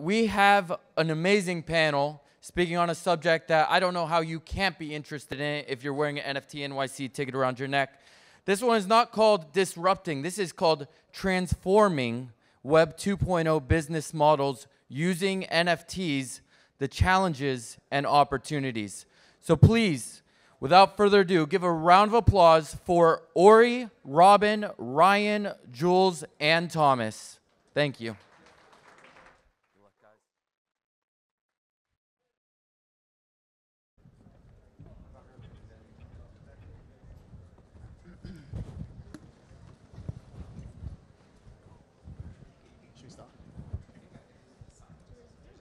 we have an amazing panel speaking on a subject that I don't know how you can't be interested in it if you're wearing an NFT.NYC ticket around your neck. This one is not called disrupting. This is called transforming Web 2.0 business models using NFTs, the challenges and opportunities. So please, without further ado, give a round of applause for Ori, Robin, Ryan, Jules, and Thomas. Thank you.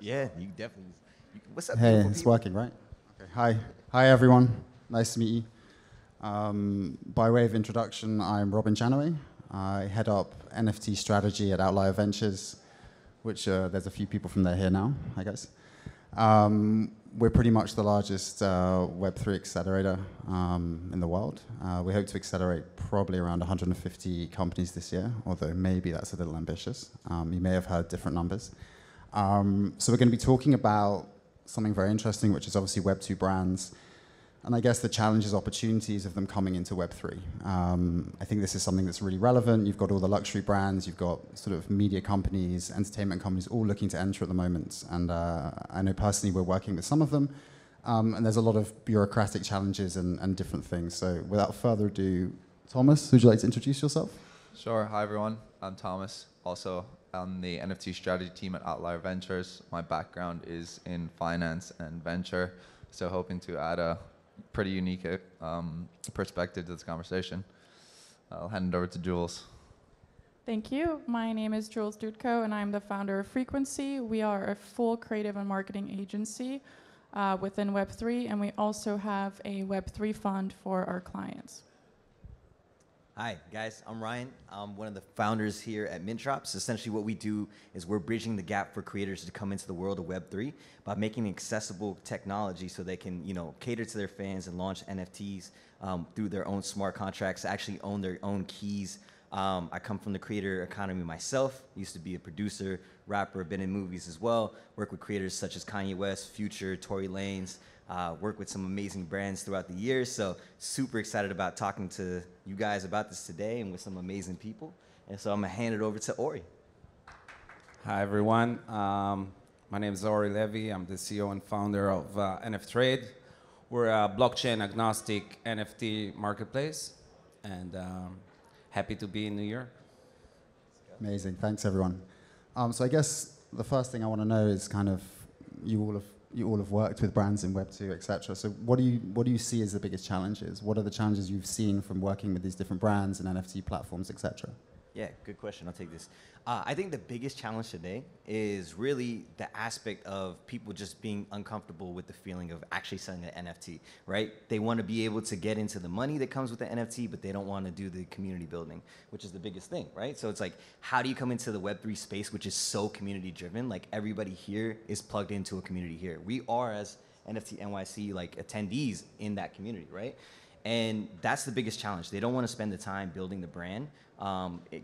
Yeah, you definitely. What's up? Hey, it's working, right? Okay. Hi everyone. Nice to meet you. By way of introduction, I'm Robin Janaway. I head up NFT strategy at Outlier Ventures, which there's a few people from there here now, I guess. We're pretty much the largest Web3 accelerator in the world. We hope to accelerate probably around 150 companies this year, although maybe that's a little ambitious. You may have heard different numbers. So we're going to be talking about something very interesting, which is obviously Web2 brands, and I guess the challenges, opportunities of them coming into Web3. I think this is something that's really relevant. You've got all the luxury brands, you've got sort of media companies, entertainment companies, all looking to enter at the moment. And I know personally we're working with some of them, and there's a lot of bureaucratic challenges and different things. So without further ado, Thomas, would you like to introduce yourself? Sure. Hi, everyone. I'm Thomas, also on the NFT strategy team at Outlier Ventures. My background is in finance and venture, so hoping to add a pretty unique perspective to this conversation. I'll hand it over to Jules. Thank you. My name is Jules Dudko, and I'm the founder of Frequency. We are a full creative and marketing agency within Web3, and we also have a Web3 fund for our clients. Hi, guys. I'm Ryan. I'm one of the founders here at Mintrops. Essentially, what we do is we're bridging the gap for creators to come into the world of Web3 by making accessible technology so they can, cater to their fans and launch NFTs through their own smart contracts, actually own their own keys. I come from the creator economy myself. Used to be a producer, rapper, been in movies as well. Work with creators such as Kanye West, Future, Tory Lanez. Work with some amazing brands throughout the years, so super excited about talking to you guys about this today and with some amazing people. And so I'm gonna hand it over to Ori. Hi everyone, my name is Ori Levi. I'm the CEO and founder of NF Trade. We're a blockchain agnostic NFT marketplace, and happy to be in New York. Amazing, thanks everyone. So I guess the first thing I want to know is kind of you all have worked with brands in Web2, etc. So what do you see as the biggest challenges? What are the challenges you've seen from working with these different brands and NFT platforms, etc.? Yeah, good question. I'll take this. I think the biggest challenge today is really the aspect of people just being uncomfortable with the feeling of actually selling an NFT, right? They want to be able to get into the money that comes with the NFT, but they don't want to do the community building, which is the biggest thing, right? So it's like, how do you come into the Web3 space, which is so community driven? Like everybody here is plugged into a community here. We are, as NFT.NYC, like attendees in that community, right? And that's the biggest challenge. They don't want to spend the time building the brand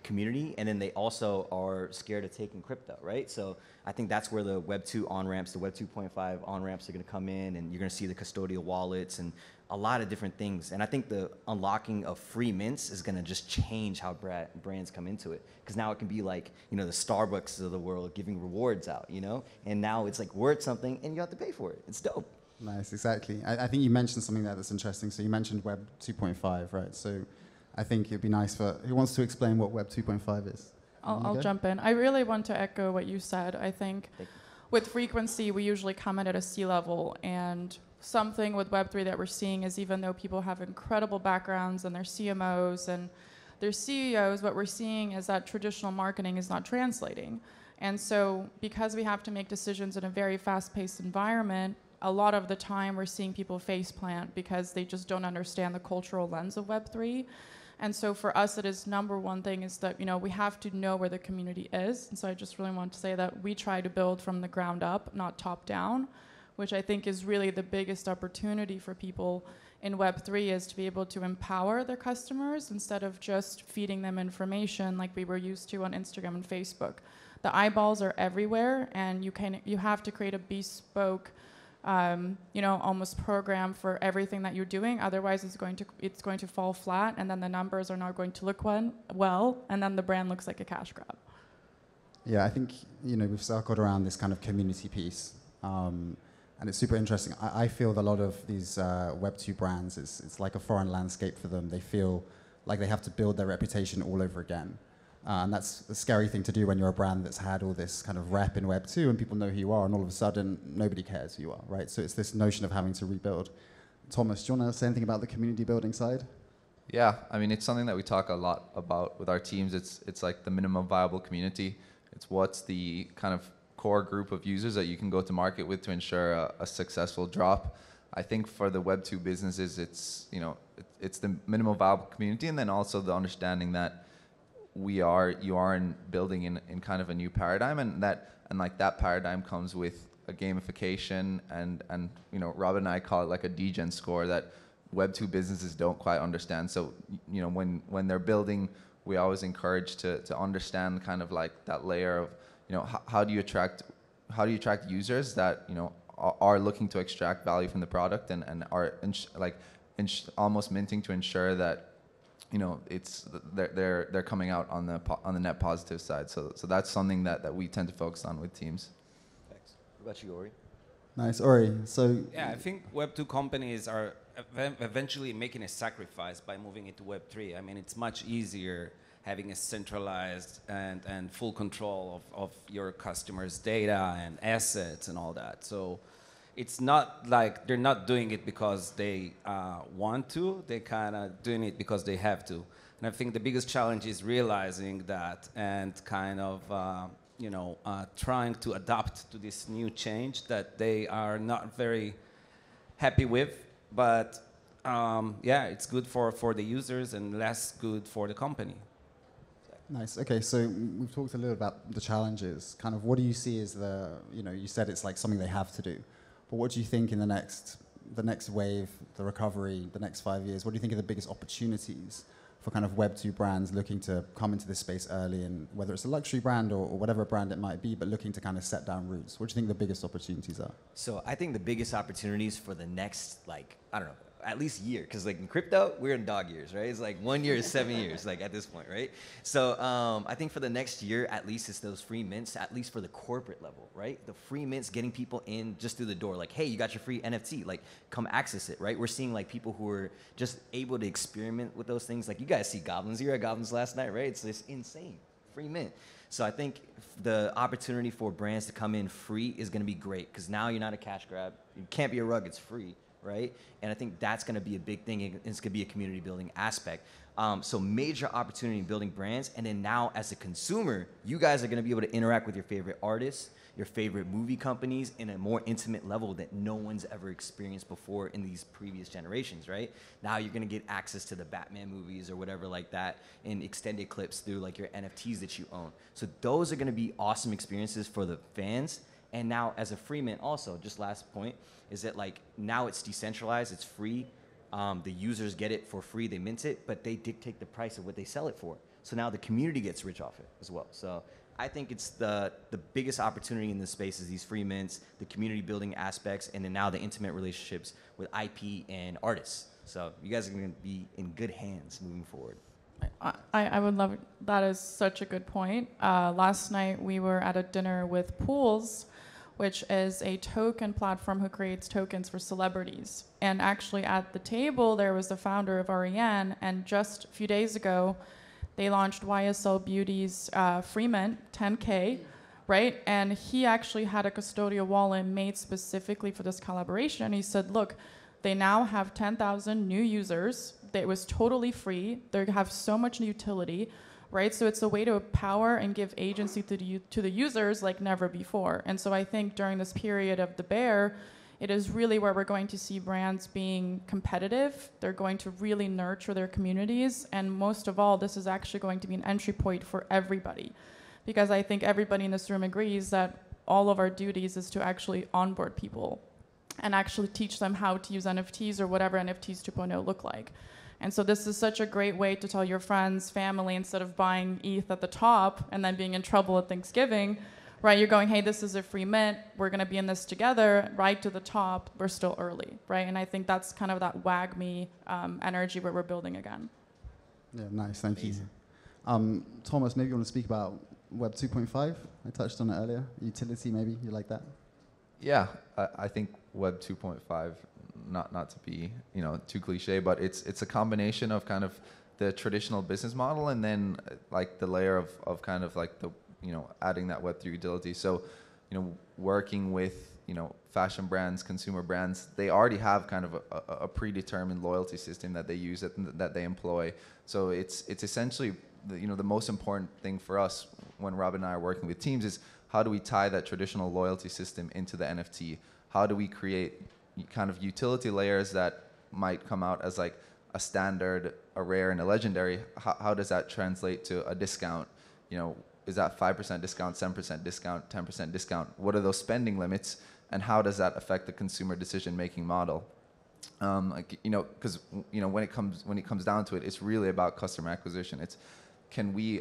community, and then they also are scared of taking crypto, right? So I think that's where the Web 2 on-ramps, the Web 2.5 on-ramps are going to come in, and you're going to see the custodial wallets and a lot of different things. And I think the unlocking of free mints is going to just change how brands come into it, because now it can be like, the Starbucks of the world giving rewards out, and now it's like worth something and you have to pay for it. It's dope. Nice, exactly. I think you mentioned something there that's interesting. So you mentioned Web 2.5, right? So I think it'd be nice for, who wants to explain what Web 2.5 is? I'll jump in. I really want to echo what you said. I think with Frequency, we usually come in at a C-level, and something with Web3 that we're seeing is, even though people have incredible backgrounds and they're CMOs and they're CEOs, what we're seeing is that traditional marketing is not translating. And so because we have to make decisions in a very fast-paced environment, a lot of the time we're seeing people faceplant because they just don't understand the cultural lens of Web3. And so for us, it is number one thing is that, we have to know where the community is. And so I just really want to say that we try to build from the ground up, not top down, which I think is really the biggest opportunity for people in Web3, is to be able to empower their customers instead of just feeding them information like we were used to on Instagram and Facebook. the eyeballs are everywhere, and you have to create a bespoke, almost program for everything that you're doing. Otherwise, it's going to fall flat, and then the numbers are not going to look well, and then the brand looks like a cash grab. Yeah, I think we've circled around this kind of community piece, and it's super interesting. I feel that a lot of these Web2 brands, it's like a foreign landscape for them. They feel like they have to build their reputation all over again. And that's a scary thing to do when you're a brand that's had all this kind of rep in Web2 and people know who you are, and all of a sudden nobody cares who you are, right? So it's this notion of having to rebuild. Thomas, do you want to say anything about the community building side? Yeah, I mean, it's something that we talk a lot about with our teams. It's like the minimum viable community. It's what's the kind of core group of users that you can go to market with to ensure a successful drop. I think for the Web2 businesses, it's the minimum viable community, and then also the understanding that you are building in kind of a new paradigm, and that paradigm comes with a gamification and Rob and I call it like a degen score that Web2 businesses don't quite understand. So when they're building, we always encourage to understand kind of like that layer of how do you attract users that are looking to extract value from the product and are almost minting to ensure that they're coming out on the net positive side. So that's something that we tend to focus on with teams. Thanks. What about you, Ori? Nice, Ori. So yeah, I think Web2 companies are eventually making a sacrifice by moving into Web3. I mean, it's much easier having a centralized and full control of your customers' data and assets and all that. So it's not like they're not doing it because they want to. They're kind of doing it because they have to. And I think the biggest challenge is realizing that and kind of trying to adapt to this new change that they are not very happy with. But it's good for the users and less good for the company. Nice. Okay, so we've talked a little about the challenges. Kind of what do you see as you said it's like something they have to do. But what do you think in the next wave, the recovery, the next 5 years, what do you think are the biggest opportunities for kind of Web2 brands looking to come into this space early, and whether it's a luxury brand or whatever brand it might be, but looking to kind of set down roots? What do you think the biggest opportunities are? So I think the biggest opportunities for the next, at least year, because like in crypto, we're in dog years, right? It's like 1 year is 7 years, like at this point, right? So I think for the next year, at least it's those free mints, at least for the corporate level, right? The free mints getting people in just through the door, like, hey, you got your free NFT, like come access it, right? We're seeing like people who are just able to experiment with those things. Like you guys see Goblins, you were at Goblins last night, right? It's just insane, free mint. So I think the opportunity for brands to come in free is gonna be great, because now you're not a cash grab. You can't be a rug, it's free. Right? And I think that's going to be a big thing. It's going to be a community building aspect. So major opportunity in building brands. And then now as a consumer, you guys are going to be able to interact with your favorite artists, your favorite movie companies in a more intimate level that no one's ever experienced before in these previous generations, right? Now you're going to get access to the Batman movies or whatever like that in extended clips through like your NFTs that you own. So those are going to be awesome experiences for the fans. And now as a free mint also, just last point, is that like now it's decentralized, it's free. The users get it for free, they mint it, but they dictate the price of what they sell it for. So now the community gets rich off it as well. So I think it's the biggest opportunity in this space is these free mints, the community building aspects, and then now the intimate relationships with IP and artists. So you guys are going to be in good hands moving forward. I would love it. That is such a good point. Last night we were at a dinner with Pools, which is a token platform who creates tokens for celebrities. And actually at the table, there was the founder of REN, and just a few days ago, they launched YSL Beauty's free mint, 10K, right? And he actually had a custodial wallet made specifically for this collaboration. He said, look, they now have 10,000 new users. It was totally free. They have so much utility. Right, so it's a way to empower and give agency to the users like never before. And so I think during this period of the bear, it is really where we're going to see brands being competitive. They're going to really nurture their communities. And most of all, this is actually going to be an entry point for everybody. Because I think everybody in this room agrees that all of our duties is to actually onboard people and actually teach them how to use NFTs or whatever NFTs 2.0 look like. And so this is such a great way to tell your friends, family, instead of buying ETH at the top and then being in trouble at Thanksgiving, right? You're going, hey, this is a free mint. We're going to be in this together, right to the top. We're still early, right? And I think that's kind of that wag me energy where we're building again. Yeah, nice. Thank you. Thomas, maybe you want to speak about Web 2.5? I touched on it earlier. Utility, maybe. You like that? Yeah, I think Web 2.5, not to be too cliche, but it's a combination of kind of the traditional business model and then like the layer of kind of like the adding that Web3 utility. So working with fashion brands, consumer brands, they already have kind of a predetermined loyalty system that they use that they employ. So it's essentially the most important thing for us when Rob and I are working with teams is how do we tie that traditional loyalty system into the NFT? How do we create kind of utility layers that might come out as like a standard, a rare, and a legendary? How does that translate to a discount? Is that 5% discount, 7% discount, 10% discount? What are those spending limits, and how does that affect the consumer decision-making model? Because when it comes down to it, it's really about customer acquisition. It's can we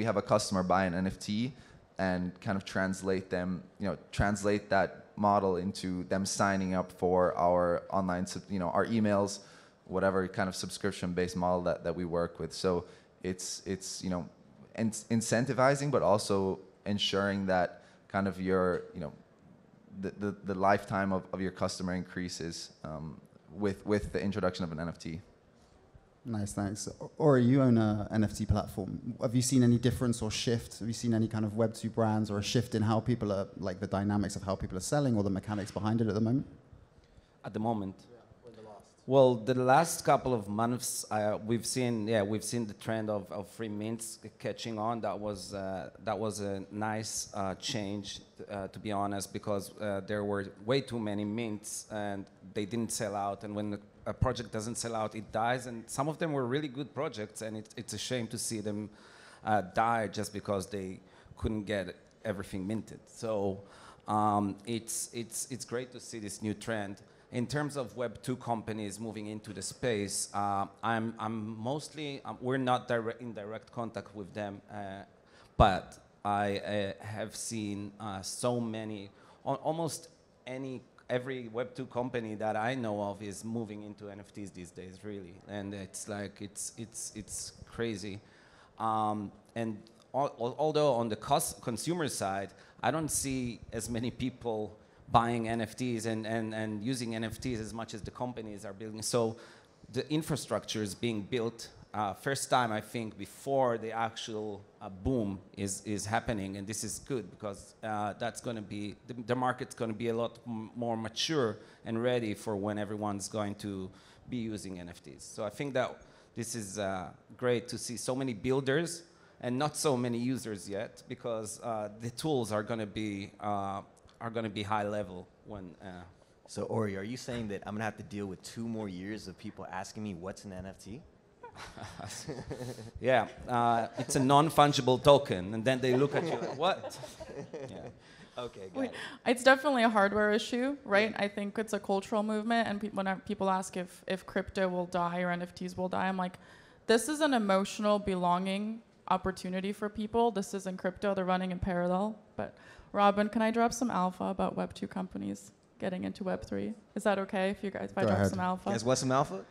have a customer buy an NFT and kind of translate that model into them signing up for our online, our emails, whatever kind of subscription-based model that we work with. So it's incentivizing, but also ensuring that kind of your the lifetime of your customer increases with the introduction of an NFT. Nice, thanks. Or you own a NFT platform. Have you seen any difference or shift? Have you seen any kind of Web2 brands or a shift in how people are, like the dynamics of how people are selling or the mechanics behind it at the moment? At the moment? Well, the last couple of months, we've seen the trend of free mints catching on. That was a nice change, to be honest, because there were way too many mints and they didn't sell out. And when a project doesn't sell out, it dies. And some of them were really good projects, and it's a shame to see them die just because they couldn't get everything minted. So it's great to see this new trend. In terms of Web2 companies moving into the space, we're not in direct contact with them, but I have seen so many, almost every Web2 company that I know of is moving into NFTs these days, really, and it's like it's crazy. And although on the consumer side, I don't see as many people buying NFTs and using NFTs as much as the companies are building. So the infrastructure is being built first time, I think, before the actual boom is happening. And this is good because that's going to be, the market's going to be a lot more mature and ready for when everyone's going to be using NFTs. So I think that this is great to see so many builders and not so many users yet, because the tools are going to be high level when. So Ori, are you saying that I'm gonna have to deal with 2 more years of people asking me what's an NFT? Yeah, it's a non-fungible token, and then they look at you like, what? Yeah. Okay, got it. It's definitely a hardware issue, right? I think it's a cultural movement, and when people ask if crypto will die or NFTs will die, I'm like, this is an emotional belonging opportunity for people. This isn't crypto, they're running in parallel. But Robin, can I drop some alpha about Web2 companies getting into Web3? Is that okay if I drop some alpha? You guys want some alpha?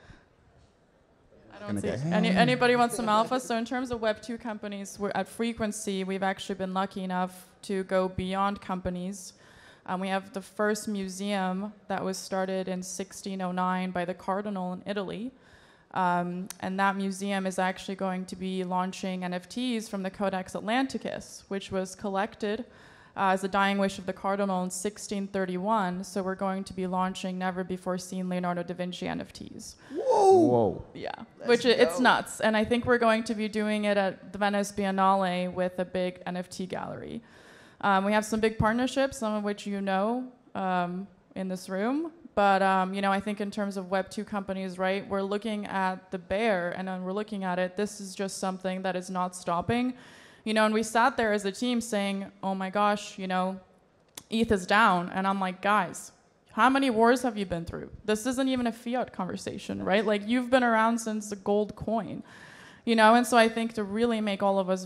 I don't see anybody wants some alpha. So in terms of Web2 companies, we're at Frequency, we've actually been lucky enough to go beyond companies. We have the first museum that was started in 1609 by the Cardinal in Italy. And that museum is actually going to be launching NFTs from the Codex Atlanticus, which was collected as a dying wish of the Cardinal in 1631. So we're going to be launching never-before-seen Leonardo da Vinci NFTs. Whoa. Yeah, it's nuts. And I think we're going to be doing it at the Venice Biennale with a big NFT gallery. We have some big partnerships, some of which you know in this room. But I think in terms of Web2 companies, right, we're looking at the bear, and when we're looking at it, this is just something that is not stopping. And we sat there as a team saying, oh my gosh, ETH is down. And I'm like, guys, How many wars have you been through? This isn't even a fiat conversation, right? Like, you've been around since the gold coin, you know? And so I think to really make all of us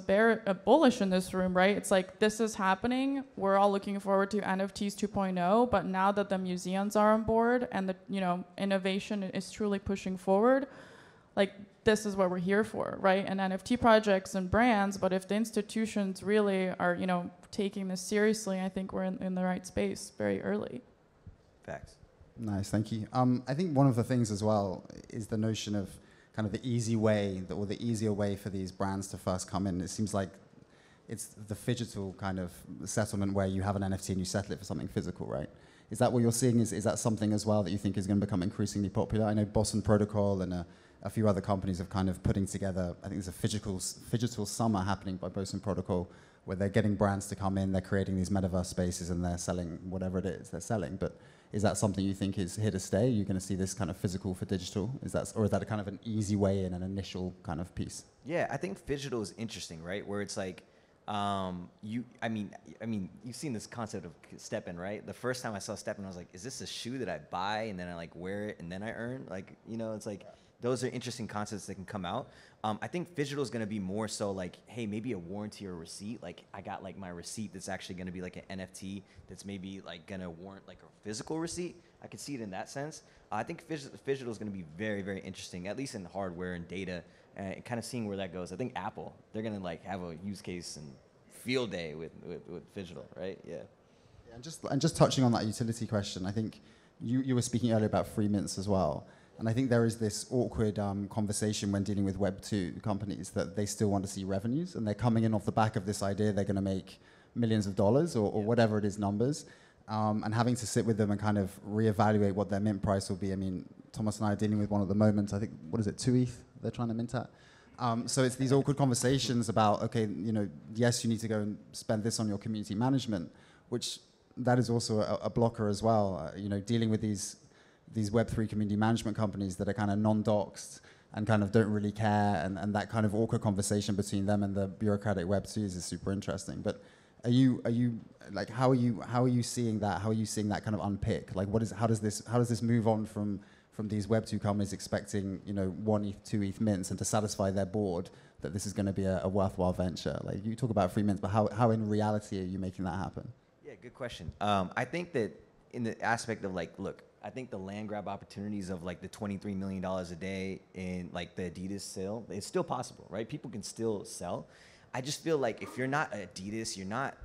bullish in this room, right? It's like, this is happening. We're all looking forward to NFTs 2.0, but now that the museums are on board and the, you know, innovation is truly pushing forward, like, this is what we're here for, right? And NFT projects and brands, but if the institutions really are, you know, taking this seriously, I think we're in the right space very early. Facts. Nice, thank you. I think one of the things as well is the notion of kind of the easy way, or the easier way for these brands to first come in. It seems like it's the phygital kind of settlement where you have an NFT and you settle it for something physical, right? Is that what you're seeing? Is that something as well that you think is going to become increasingly popular? I know Boston Protocol and a few other companies have kind of putting together, I think there's a phygital summer happening by Boston Protocol, where they're getting brands to come in, they're creating these metaverse spaces and they're selling whatever it is they're selling. But is that something you think is here to stay? You're going to see this kind of physical for digital? Or is that a kind of an easy way in, an initial kind of piece? Yeah, I think phygital is interesting, right? Where it's like, I mean, you've seen this concept of step-in, right? The first time I saw step-in, I was like, is this a shoe that I buy and then I like wear it and then I earn? Like, you know, it's like, those are interesting concepts that can come out. I think phygital is going to be more so like, hey, maybe a warranty or a receipt. Like, I got like my receipt that's actually going to be like an NFT that's maybe like going to warrant like a physical receipt. I could see it in that sense. I think phygital is going to be very, very interesting, at least in hardware and data, and kind of seeing where that goes. I think Apple, they're going to like have a use case and field day with phygital, right? Yeah. And just touching on that utility question, I think you were speaking earlier about free mints as well. And I think there is this awkward conversation when dealing with Web2 companies that they still want to see revenues, and they're coming in off the back of this idea they're going to make millions of dollars or whatever it is, numbers, and having to sit with them and kind of reevaluate what their mint price will be. I mean, Thomas and I are dealing with one at the moment. I think, what is it, 2 ETH they're trying to mint at? So it's these awkward conversations about, okay, you know, yes, you need to go and spend this on your community management, which that is also a blocker as well. You know, dealing with these Web3 community management companies that are kind of non-doxed and kind of don't really care, and that kind of awkward conversation between them and the bureaucratic Web2s is super interesting. But are you like, how are you seeing that? How are you seeing that kind of unpick? Like, how does this move on from these Web2 companies expecting, you know, 1 ETH, 2 ETH mints, and to satisfy their board that this is going to be a worthwhile venture? Like, you talk about free mints, but how in reality are you making that happen? Yeah, good question. I think that in the aspect of like, look, I think the land grab opportunities of like the $23 million a day in like the Adidas sale, it's still possible, right? People can still sell. I just feel like if you're not Adidas, you're not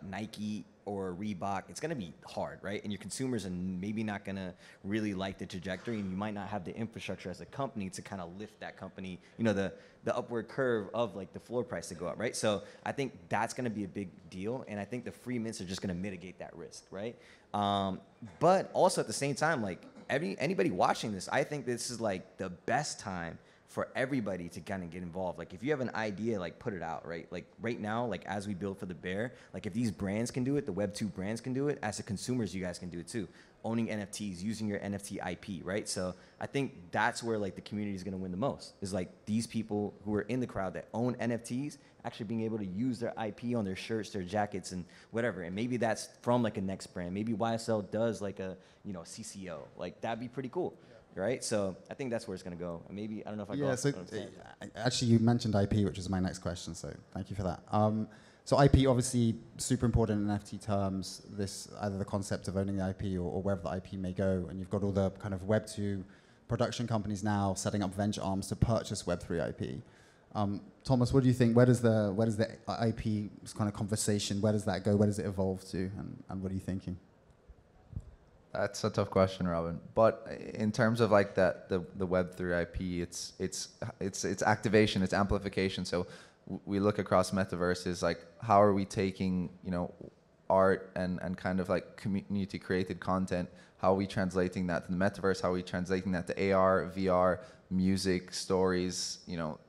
Nike or Reebok, it's going to be hard, right? And your consumers are maybe not going to really like the trajectory, and you might not have the infrastructure as a company to kind of lift that company, you know, the upward curve of like the floor price to go up, right? So I think that's going to be a big deal, and I think the free mints are just going to mitigate that risk, right? But also at the same time, like anybody watching this, I think this is like the best time for everybody to kind of get involved. Like, if you have an idea, like, put it out, right? Like, right now, like, as we build for the bear, like, if these brands can do it, the Web2 brands can do it, as the consumers, you guys can do it too. Owning NFTs, using your NFT IP, right? So I think that's where, like, the community is going to win the most, is, like, these people who are in the crowd that own NFTs actually being able to use their IP on their shirts, their jackets, and whatever. And maybe that's from, like, a next brand. Maybe YSL does, like, a, you know, CCO. Like, that'd be pretty cool. Right, so I think that's where it's going to go. Maybe, I don't know if I go. Yeah, so actually you mentioned IP, which is my next question, so thank you for that. So IP, obviously, super important in NFT terms, this either the concept of owning the IP or wherever the IP may go, and you've got all the kind of Web2 production companies now setting up venture arms to purchase Web3 IP. Thomas, what do you think? Where does the IP kind of conversation, where does that go? Where does it evolve to? And what are you thinking? That's a tough question, Robin. But in terms of like the Web3 IP, it's activation, it's amplification. So we look across metaverses, like how are we taking, you know, art and kind of like community created content, how are we translating that to the metaverse, how are we translating that to AR, VR, music, stories, you know,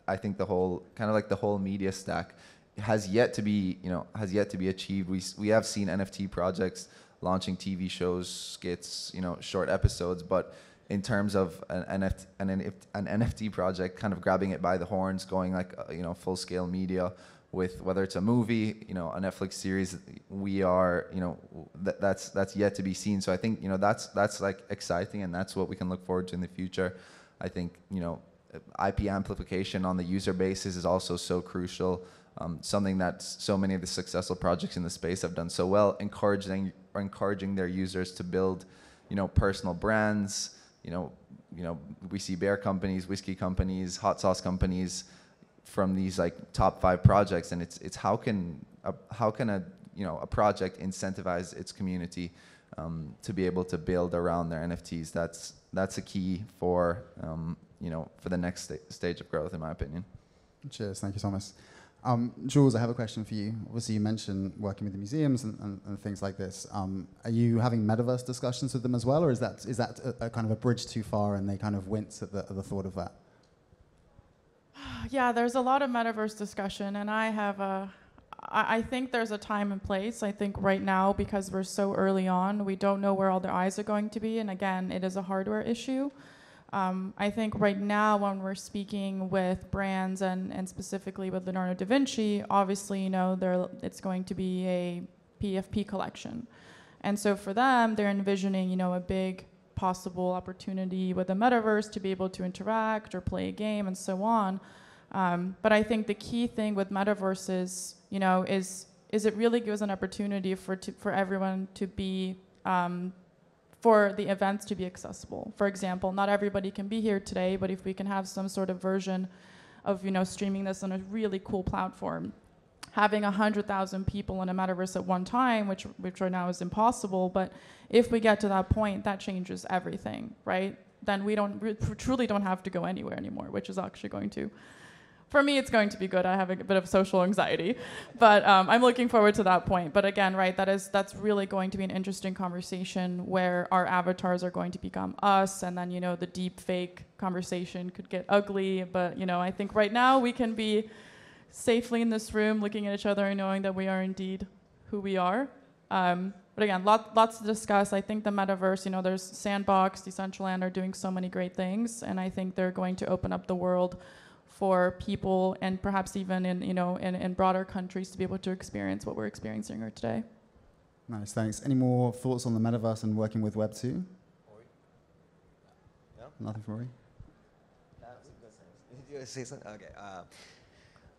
I think the whole, kind of like the whole media stack has yet to be, you know, achieved. We have seen NFT projects launching TV shows, skits, you know, short episodes, but in terms of an NFT project, kind of grabbing it by the horns, going like, you know, full-scale media, with whether it's a movie, you know, a Netflix series, we are, you know, that's yet to be seen. So I think, you know, that's like exciting, and that's what we can look forward to in the future. I think, you know, IP amplification on the user basis is also so crucial. Something that so many of the successful projects in the space have done so well, encouraging their users to build, you know, personal brands. You know, we see beer companies, whiskey companies, hot sauce companies from these like top 5 projects, and it's how can a you know, a project incentivize its community to be able to build around their NFTs. That's a key for you know, for the next stage of growth, in my opinion. Cheers, thank you, Thomas. Jules, I have a question for you. Obviously, you mentioned working with the museums and things like this. Are you having metaverse discussions with them as well, or is that a kind of a bridge too far and they kind of wince at the thought of that? Yeah, there's a lot of metaverse discussion, and I think there's a time and place. I think right now, because we're so early on, we don't know where all the eyes are going to be, and again, it is a hardware issue. I think right now when we're speaking with brands and specifically with Leonardo da Vinci, obviously, you know, it's going to be a PFP collection. And so for them, they're envisioning, you know, a big possible opportunity with the metaverse to be able to interact or play a game and so on. But I think the key thing with metaverse is, you know, is it really gives an opportunity for everyone to be for the events to be accessible. For example, not everybody can be here today, but if we can have some sort of version of, you know, streaming this on a really cool platform, having 100,000 people in a metaverse at one time, which right now is impossible, but if we get to that point, that changes everything, right? Then we truly don't have to go anywhere anymore, which is actually going to, for me, it's going to be good. I have a bit of social anxiety, but I'm looking forward to that point. But again, right, that's really going to be an interesting conversation where our avatars are going to become us, and then, you know, the deep fake conversation could get ugly. But, you know, I think right now we can be safely in this room looking at each other and knowing that we are indeed who we are. But again, lots to discuss. I think the metaverse, you know, there's Sandbox, Decentraland are doing so many great things, and I think they're going to open up the world for people, and perhaps even in broader countries, to be able to experience what we're experiencing here today. Nice, thanks. Any more thoughts on the metaverse and working with Web2? No? Nothing from Ori? Did you say something? Okay.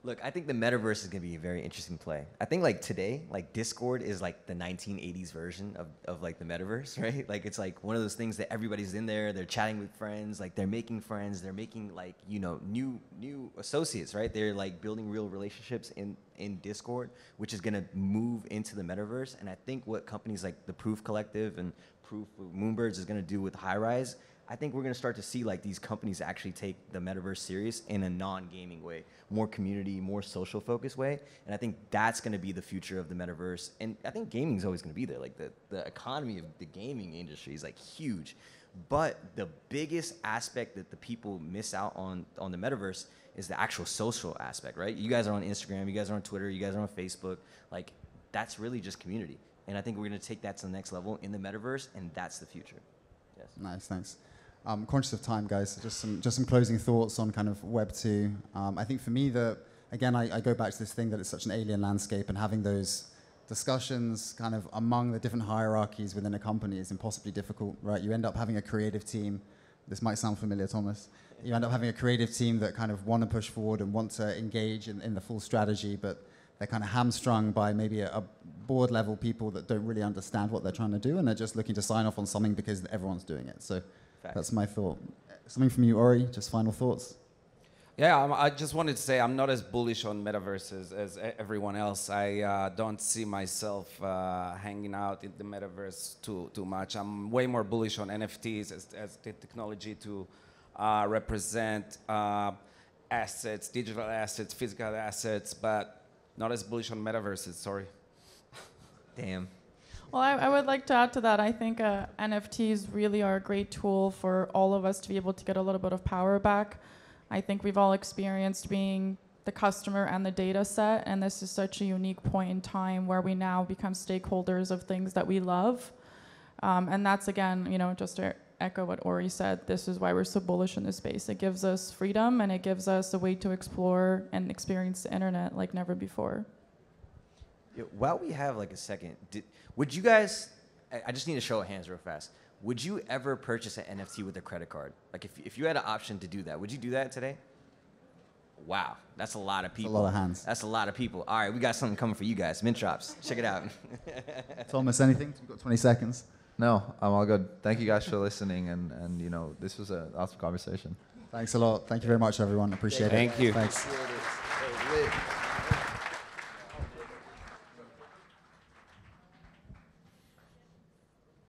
Look, I think the metaverse is going to be a very interesting play. I think like today, like Discord is like the 1980s version of like the metaverse, right? Like it's like one of those things that everybody's in there, they're chatting with friends, like they're making friends, they're making like, you know, new associates, right? They're like building real relationships in Discord, which is going to move into the metaverse. And I think what companies like the Proof Collective and Proof Moonbirds is going to do with High Rise, I think we're going to start to see like these companies actually take the metaverse serious in a non-gaming way, more community, more social focused way. And I think that's going to be the future of the metaverse. And I think gaming is always going to be there. Like the economy of the gaming industry is like huge. But the biggest aspect that the people miss out on the metaverse is the actual social aspect, right? You guys are on Instagram, you guys are on Twitter, you guys are on Facebook. Like that's really just community. And I think we're going to take that to the next level in the metaverse, and that's the future. Yes. Nice, thanks. Conscious of time, guys, just some closing thoughts on kind of Web 2. I think for me, again, I go back to this thing that it's such an alien landscape, and having those discussions kind of among the different hierarchies within a company is impossibly difficult, right? You end up having a creative team. This might sound familiar, Thomas. You end up having a creative team that kind of want to push forward and want to engage in the full strategy, but they're kind of hamstrung by maybe a board level people that don't really understand what they're trying to do, and they're just looking to sign off on something because everyone's doing it. So that's my thought. Something from you, Ori, just final thoughts? Yeah, I just wanted to say I'm not as bullish on metaverses as everyone else. I don't see myself hanging out in the metaverse too much. I'm way more bullish on NFTs as the technology to represent assets, digital assets, physical assets, but not as bullish on metaverses, sorry. Damn. Well, I would like to add to that. I think NFTs really are a great tool for all of us to be able to get a little bit of power back. I think we've all experienced being the customer and the data set, and this is such a unique point in time where we now become stakeholders of things that we love. And that's, again, you know, just echo what Ori said. This is why we're so bullish in this space. It gives us freedom, and it gives us a way to explore and experience the internet like never before. Yeah, while we have like a second, would you guys, I just need a show of hands real fast. Would you ever purchase an NFT with a credit card? Like if you had an option to do that, would you do that today? Wow, that's a lot of people. A lot of hands. That's a lot of people. All right, we got something coming for you guys. Mint drops. Check it out. Thomas, anything? You've got 20 seconds. No, I'm all good. Thank you guys for listening, and you know, this was an awesome conversation. Thanks a lot. Thank you very much, everyone. Appreciate it. Thank you. Thanks. Hey, lit.